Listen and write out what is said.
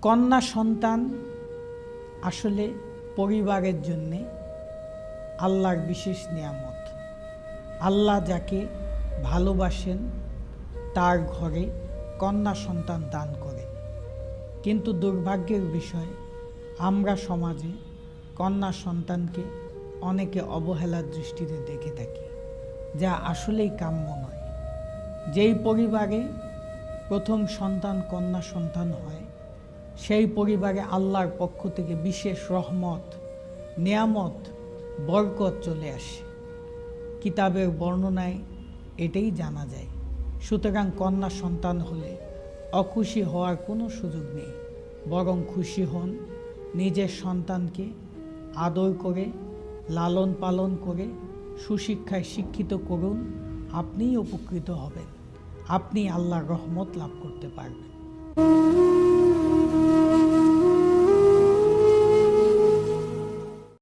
কন্যা সন্তান আসলে পরিবারের জন্যে আল্লাহর বিশেষ নিয়ামত। আল্লাহ যাকে ভালোবাসেন তার ঘরে কন্যা সন্তান দান করেন। কিন্তু দুর্ভাগ্যের বিষয়, আমরা সমাজে কন্যা সন্তানকে অনেকে অবহেলার দৃষ্টিতে দেখে থাকি, যা আসলেই কাম্য নয়। যেই পরিবারে প্রথম সন্তান কন্যা সন্তান হয়, সেই পরিবারে আল্লাহর পক্ষ থেকে বিশেষ রহমত, নিয়ামত, বরকত চলে আসে। কিতাবের বর্ণনায় এটাই জানা যায়। সুতরাং কন্যা সন্তান হলে অখুশি হওয়ার কোনো সুযোগ নেই, বরং খুশি হন। নিজের সন্তানকে আদর করে, লালন পালন করে সুশিক্ষায় শিক্ষিত করুন। আপনিই উপকৃত হবেন, আপনি আল্লাহর রহমত লাভ করতে পারবেন।